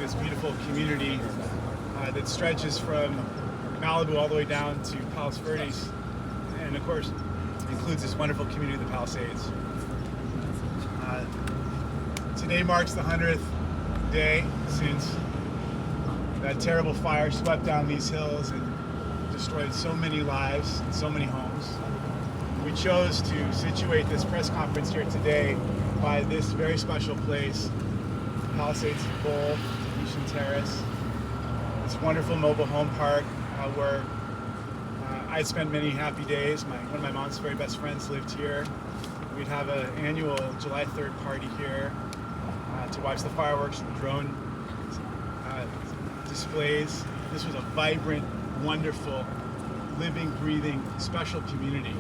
this beautiful community that stretches from Malibu all the way down to Palisades, and of course includes this wonderful community of the Palisades. Today marks the 100th day since that terrible fire swept down these hills and destroyed so many lives and so many homes. We chose to situate this press conference here today by this very special place, Palisades Bowl, Venetian Terrace, this wonderful mobile home park where I spent many happy days. One of my mom's very best friends lived here. We'd have an annual July 3rd party here to watch the fireworks and drone displays. This was a vibrant, wonderful, living, breathing, special community.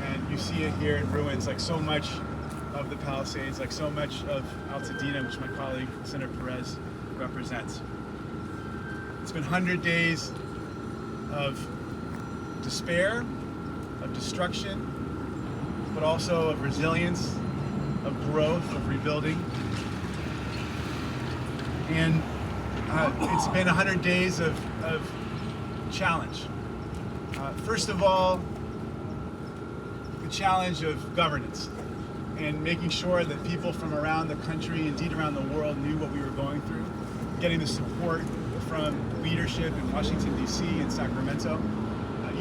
And you see it here in ruins, like so much of the Palisades, like so much of Altadena, which my colleague Senator Perez represents. It's been 100 days of despair, of destruction, but also of resilience, of growth, of rebuilding. And it's been 100 days of challenge. First of all, the challenge of governance and making sure that people from around the country, indeed around the world, knew what we were going through, getting the support from leadership in Washington, D.C. and Sacramento.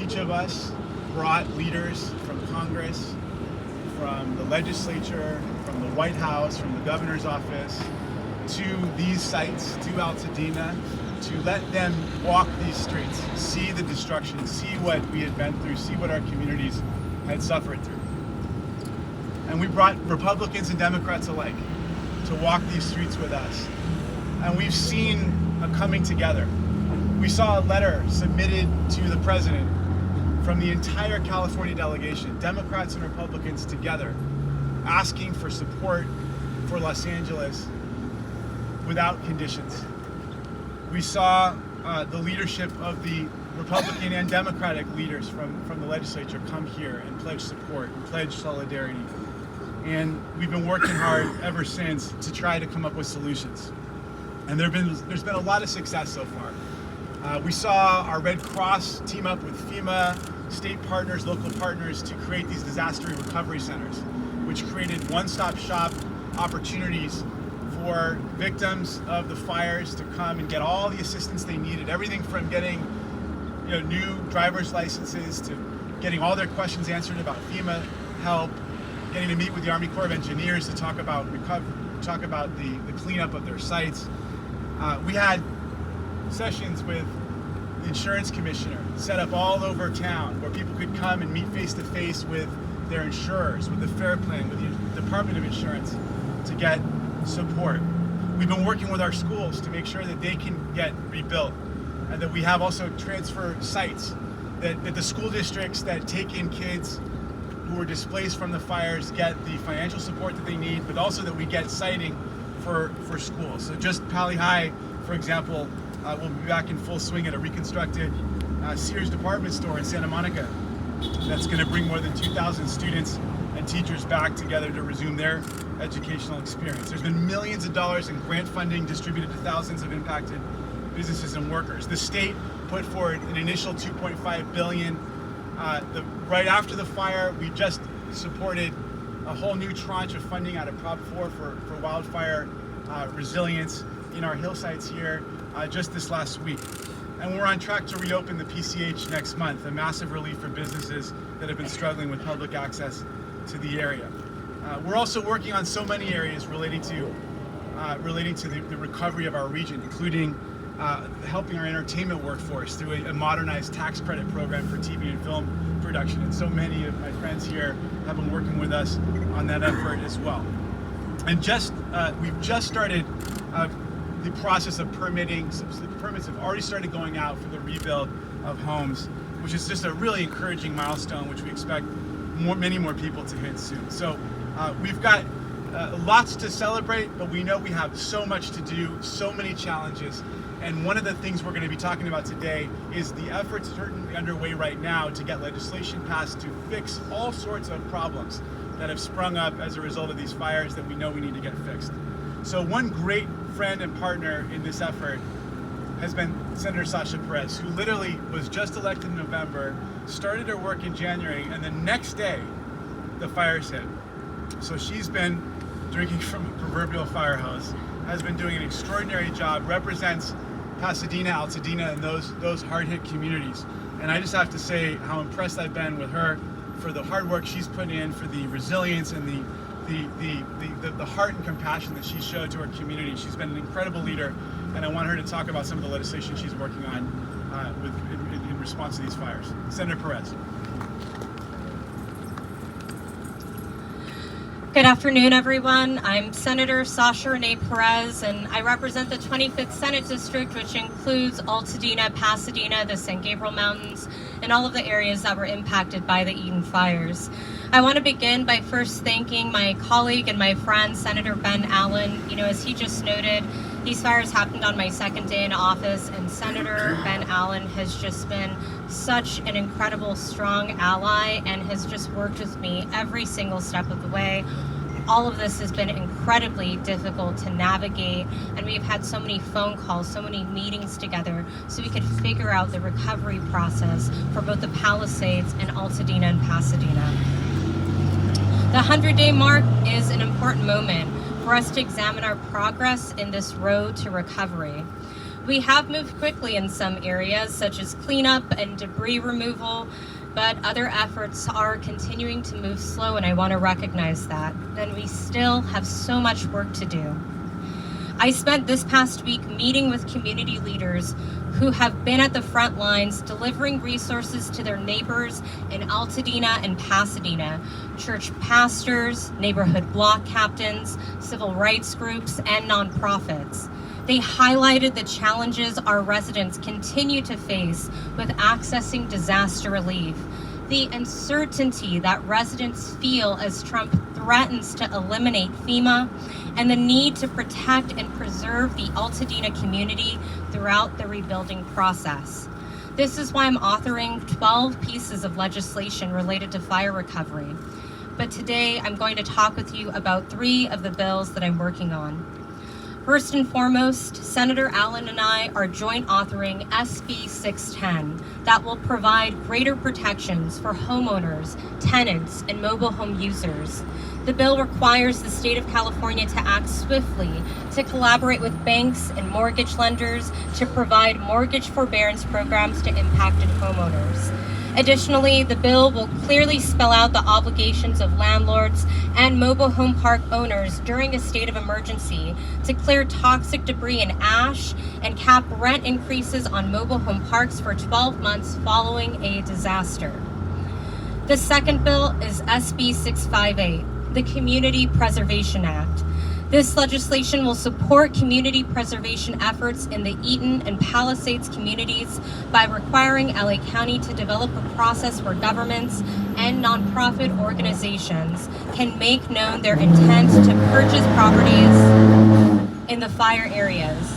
Each of us brought leaders from Congress, from the legislature, from the White House, from the governor's office, to these sites, to Altadena, to let them walk these streets, see the destruction, see what we had been through, see what our communities had suffered through. And we brought Republicans and Democrats alike to walk these streets with us. And we've seen a coming together. We saw a letter submitted to the president from the entire California delegation, Democrats and Republicans together, asking for support for Los Angeles without conditions. We saw the leadership of the Republican and Democratic leaders from the legislature come here and pledge support, and pledge solidarity. And we've been working hard ever since to try to come up with solutions. And there's been a lot of success so far. We saw our Red Cross team up with FEMA, state partners, local partners to create these disaster recovery centers, which created one-stop shop opportunities for victims of the fires to come and get all the assistance they needed, everything from getting new driver's licenses to getting all their questions answered about FEMA help, getting to meet with the Army Corps of Engineers to talk about the cleanup of their sites. We had sessions with the insurance commissioner set up all over town where people could come and meet face to face with their insurers, with the Fair Plan, with the Department of Insurance to get support. We've been working with our schools to make sure that they can get rebuilt, and that we have also transfer sites, that the school districts that take in kids who were displaced from the fires get the financial support that they need, but also that we get siting for schools. So just Pali High, for example, will be back in full swing at a reconstructed Sears department store in Santa Monica that's going to bring more than 2,000 students and teachers back together to resume their educational experience. There's been millions of dollars in grant funding distributed to thousands of impacted businesses and workers. The state put forward an initial $2.5 billion. Right after the fire, we just supported a whole new tranche of funding out of Prop 4 for wildfire resilience in our hillsides here just this last week. And we're on track to reopen the PCH next month, a massive relief for businesses that have been struggling with public access to the area. We're also working on so many areas relating to the recovery of our region, including helping our entertainment workforce through a modernized tax credit program for TV and film production. And so many of my friends here have been working with us on that effort as well. And we've just started the process of permitting. So the permits have already started going out for the rebuild of homes, which is just a really encouraging milestone, which we expect many more people to hit soon. So we've got lots to celebrate, but we know we have so much to do, so many challenges. And one of the things we're going to be talking about today is the efforts certainly underway right now to get legislation passed to fix all sorts of problems that have sprung up as a result of these fires that we know we need to get fixed. So one great friend and partner in this effort has been Senator Sasha Perez, who literally was just elected in November, started her work in January, and the next day the fires hit. So she's been drinking from a proverbial fire hose, has been doing an extraordinary job, represents Pasadena, Altadena, and those hard-hit communities. And I just have to say how impressed I've been with her for the hard work she's put in, for the resilience and the heart and compassion that she showed to her community. She's been an incredible leader, and I want her to talk about some of the legislation she's working on in response to these fires. Senator Perez. Good afternoon, everyone. I'm Senator Sasha Renee Perez, and I represent the 25th Senate District, which includes Altadena, Pasadena, the San Gabriel Mountains, and all of the areas that were impacted by the Eden fires. I want to begin by first thanking my colleague and my friend, Senator Ben Allen. As he just noted, these fires happened on my second day in office, and Senator Ben Allen has just been such an incredible, strong ally and has just worked with me every single step of the way. All of this has been incredibly difficult to navigate, and we've had so many phone calls, so many meetings together so we could figure out the recovery process for both the Palisades and Altadena and Pasadena. The 100-day mark is an important moment for us to examine our progress in this road to recovery. We have moved quickly in some areas, such as cleanup and debris removal, but other efforts are continuing to move slow, and I want to recognize that. And we still have so much work to do. I spent this past week meeting with community leaders who have been at the front lines delivering resources to their neighbors in Altadena and Pasadena, church pastors, neighborhood block captains, civil rights groups, and nonprofits. They highlighted the challenges our residents continue to face with accessing disaster relief, the uncertainty that residents feel as Trump threatens to eliminate FEMA, and the need to protect and preserve the Altadena community throughout the rebuilding process. This is why I'm authoring 12 pieces of legislation related to fire recovery. But today I'm going to talk with you about 3 of the bills that I'm working on. First and foremost, Senator Allen and I are joint authoring SB 610 that will provide greater protections for homeowners, tenants, and mobile home users. The bill requires the state of California to act swiftly to collaborate with banks and mortgage lenders to provide mortgage forbearance programs to impacted homeowners. Additionally, the bill will clearly spell out the obligations of landlords and mobile home park owners during a state of emergency to clear toxic debris and ash and cap rent increases on mobile home parks for 12 months following a disaster. The second bill is SB 658, the Community Preservation Act. This legislation will support community preservation efforts in the Eden and Palisades communities by requiring LA County to develop a process where governments and nonprofit organizations can make known their intent to purchase properties in the fire areas.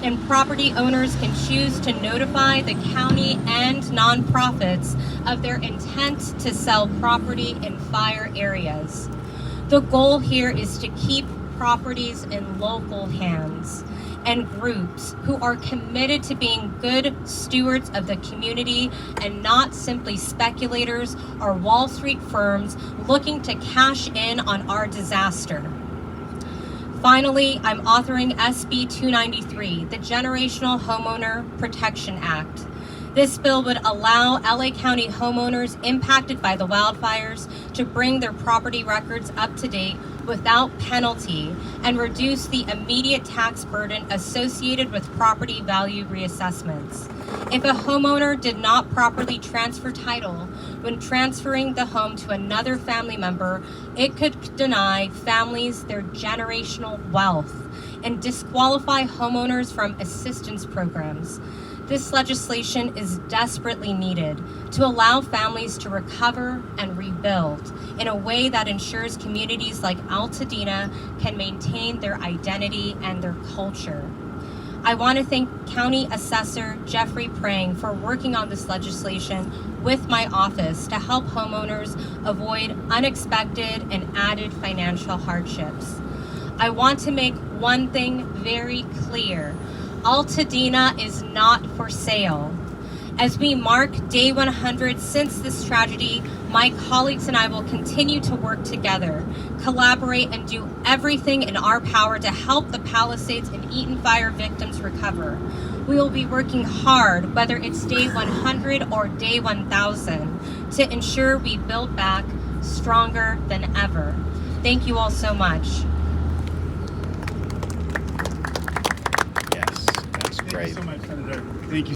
And property owners can choose to notify the county and nonprofits of their intent to sell property in fire areas. The goal here is to keep properties in local hands and groups who are committed to being good stewards of the community and not simply speculators or Wall Street firms looking to cash in on our disaster. Finally, I'm authoring SB 293, the Generational Homeowner Protection Act. This bill would allow LA County homeowners impacted by the wildfires to bring their property records up to date without penalty and reduce the immediate tax burden associated with property value reassessments. If a homeowner did not properly transfer title when transferring the home to another family member, it could deny families their generational wealth and disqualify homeowners from assistance programs. This legislation is desperately needed to allow families to recover and rebuild in a way that ensures communities like Altadena can maintain their identity and their culture. I want to thank County Assessor Jeffrey Prang for working on this legislation with my office to help homeowners avoid unexpected and added financial hardships. I want to make one thing very clear. Altadena is not for sale. As we mark day 100 since this tragedy, my colleagues and I will continue to work together, collaborate, and do everything in our power to help the Palisades and Eaton Fire victims recover. We will be working hard, whether it's day 100 or day 1000, to ensure we build back stronger than ever. Thank you all so much. Yes, that's Thank great. you so much, Senator. Thank you.